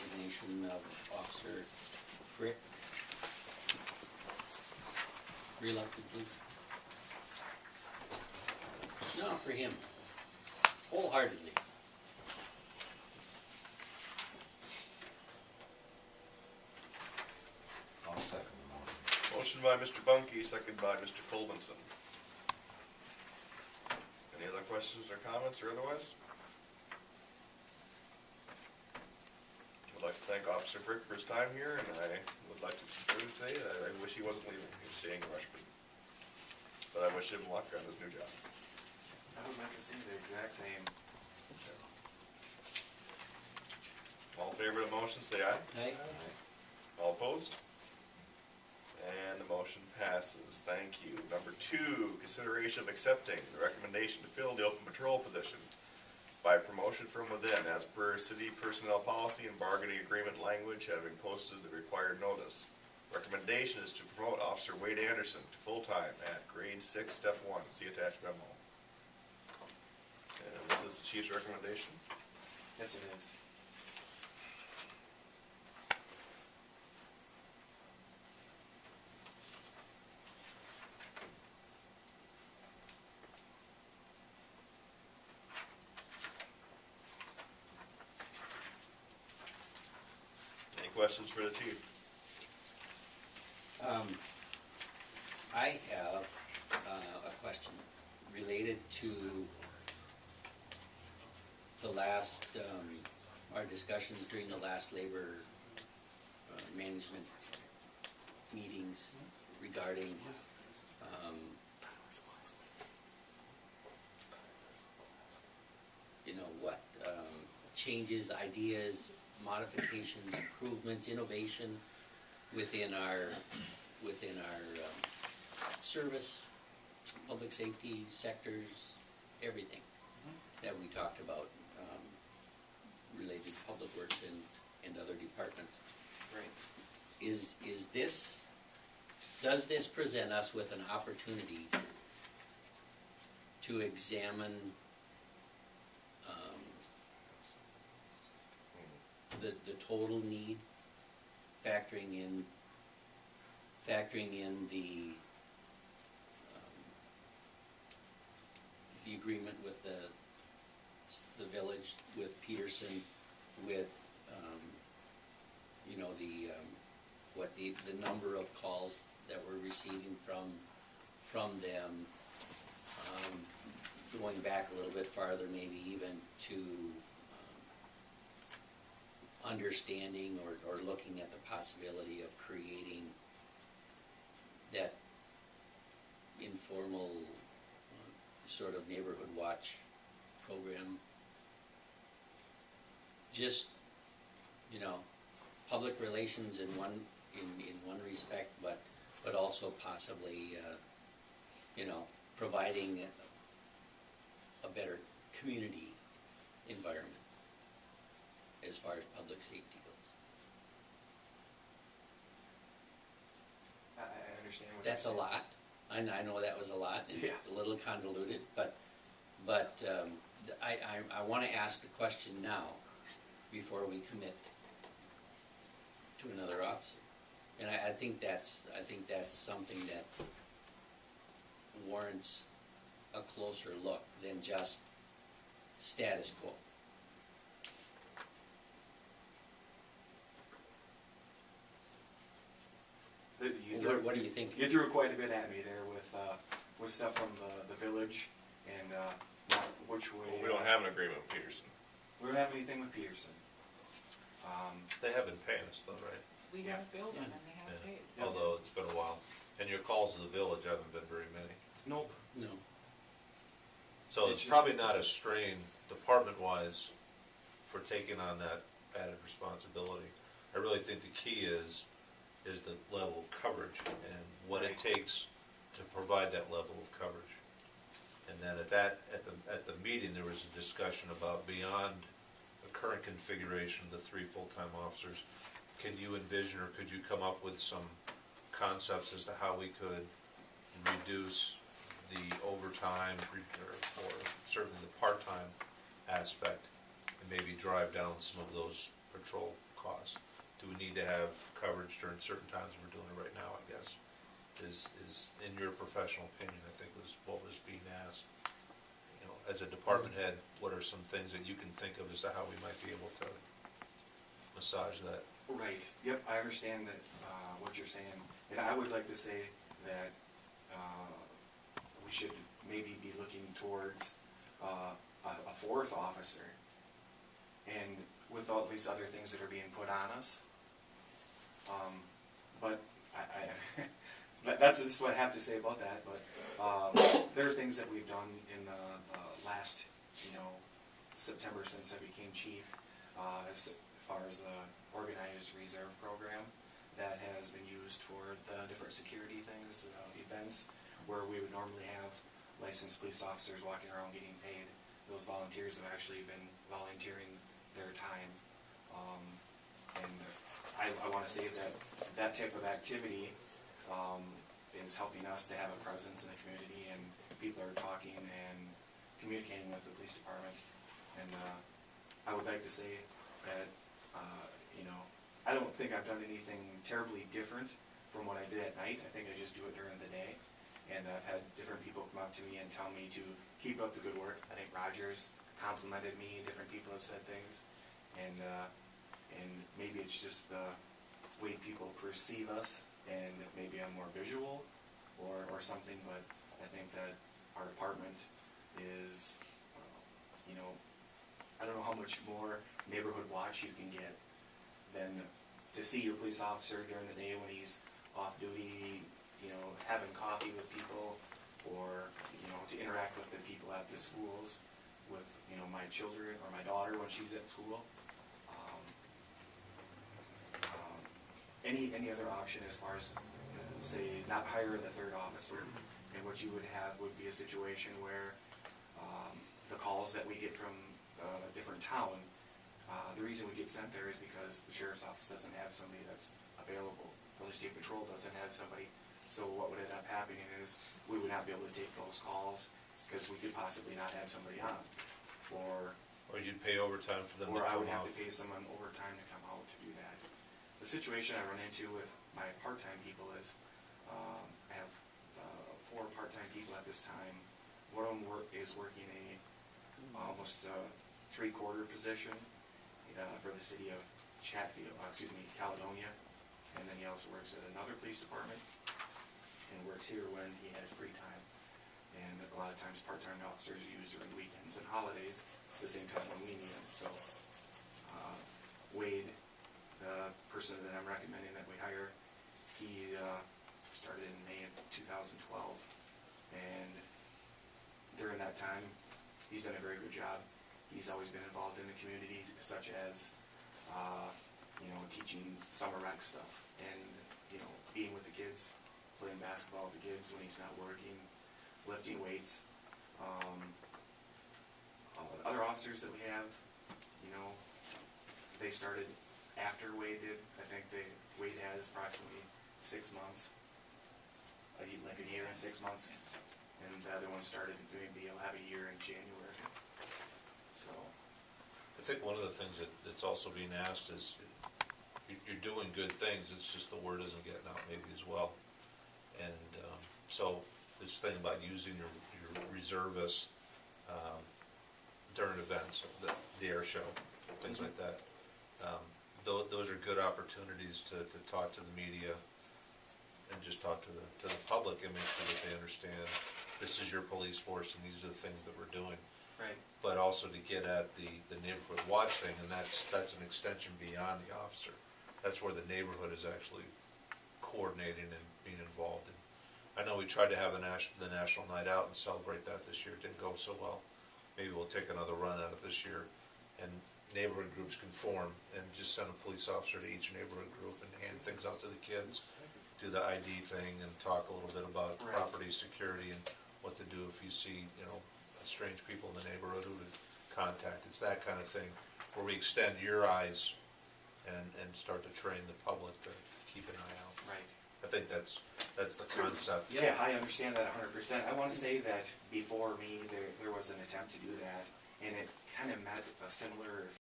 resignation of Officer Frick reluctantly. No, for him, wholeheartedly. I'll second the motion. Motion by Mr. Bunky, second by Mr. Colvinson. Any other questions or comments or otherwise? I'd like to thank Officer Frick for his time here, and I would like to sincerely say that I wish he wasn't leaving. He was staying in Rushford. But I wish him luck on his new job. I would like to see the exact same. All in favor of the motion, say aye. Aye. All opposed? And the motion passes. Thank you. Number 2, consideration of accepting the recommendation to fill the open patrol position by promotion from within as per city personnel policy and bargaining agreement language, having posted the required notice. Recommendation is to promote Officer Wade Anderson to full-time at grade 6, step 1. See attached memo. And this is the chief's recommendation. Yes, it is. Any questions for the chief? I have a question related to the last, our discussions during the last labor management meetings regarding you know, what changes, ideas, modifications, improvements, innovation within our service, public safety sectors, everything that we talked about related to public works and other departments. Right. Does this present us with an opportunity to examine the total need, factoring in the agreement with the village, with Peterson, with you know, the number of calls that we're receiving from them, going back a little bit farther, maybe even to understanding or looking at the possibility of creating that informal sort of neighborhood watch program. Just, you know, public relations in one respect, but also possibly you know, providing a better community environment as far as public safety goes. I understand what That's a you're saying. lot. I know that was a lot and Yeah. a little convoluted, but I want to ask the question now before we commit to another officer. And I think that's something that warrants a closer look than just status quo. What do you think? You threw quite a bit at me there with stuff from the village and not which way. Well, we don't have an agreement with Peterson. We don't have anything with Peterson. They have been paying us though, right? We Yeah. have billed them Yeah. and they have Yeah. paid. Yep. Although it's been a while. And your calls to the village haven't been very many. Nope. No. So It's it's just- probably not a strain department-wise for taking on that added responsibility. I really think the key is the level of coverage and what it Right. takes to provide that level of coverage. And then at the meeting, there was a discussion about beyond the current configuration of the 3 full-time officers, can you envision or could you come up with some concepts as to how we could reduce the overtime or certainly the part-time aspect and maybe drive down some of those patrol cost? Do we need to have coverage during certain times? We're doing it right now, I guess, is in your professional opinion, I think was what was being asked. You know, as a department head, what are some things that you can think of as to how we might be able to massage that? Right, yep, I understand that, what you're saying, and I would like to say that, we should maybe be looking towards, a fourth officer. And with all these other things that are being put on us, but that's just what I have to say about that, but, there are things that we've done in the last, September since I became chief, as far as the organized reserve program that has been used for the different security things, events, where we would normally have licensed police officers walking around getting paid. Those volunteers have actually been volunteering their time. And I want to say that that type of activity is helping us to have a presence in the community, and people are talking and communicating with the police department. And I would like to say that, I don't think I've done anything terribly different from what I did at night. I think I just do it during the day. And I've had different people come up to me and tell me to keep up the good work. I think Rogers complimented me, different people have said things. And maybe it's just the way people perceive us, and maybe I'm more visual or something, but I think that our department is, I don't know how much more neighborhood watch you can get than to see your police officer during the day when he's off duty, having coffee with people, or, to interact with the people at the schools, with, my children or my daughter when she's at school. Any other option as far as, say, not hire the third officer, and what you would have would be a situation where the calls that we get from a different town, the reason we get sent there is because the sheriff's office doesn't have somebody that's available, or the state patrol doesn't have somebody. So what would end up happening is we would not be able to take those calls because we could possibly not have somebody on, or you'd pay overtime for them to or I come would have out. to pay someone overtime to come out to do that. The situation I run into with my part-time people is, I have 4 part-time people at this time. One of them is working almost 3/4 position for the city of Caledonia, and then he also works at another police department and works here when he has free time. And a lot of times part-time officers use during weekends and holidays, the same time when we need them. So Wade, the person that I'm recommending that we hire, he started in May of 2012, and during that time he's done a very good job. He's always been involved in the community, such as teaching summer rec stuff, and being with the kids, playing basketball with the kids when he's not working, lifting weights. Other officers that we have, they started after Wade did. I think Wade has approximately 6 months, like a year and 6 months, and the other one started maybe he'll have a year in January. So I think one of the things that's also being asked is, you're doing good things, it's just the word isn't getting out maybe as well. And so this thing about using your reservists during events, the air show, things like that, those are good opportunities to talk to the media and just talk to the public and make sure that they understand this is your police force and these are the things that we're doing. right. But also to get at the neighborhood watch thing, and that's an extension beyond the officer. That's where the neighborhood is actually coordinating and being involved in. I know we tried to have the National Night Out and celebrate that this year. It didn't go so well. Maybe we'll take another run at it this year. And neighborhood groups can form and just send a police officer to each neighborhood group and hand things out to the kids, do the ID thing and talk a little bit about Right. property security and what to do if you see, strange people in the neighborhood who to contact. It's that kind of thing where we extend your eyes and start to train the public to keep an eye out. Right. I think that's the concept. Yeah, I understand that 100%. I want to say that before me, there was an attempt to do that, and it kind of met a similar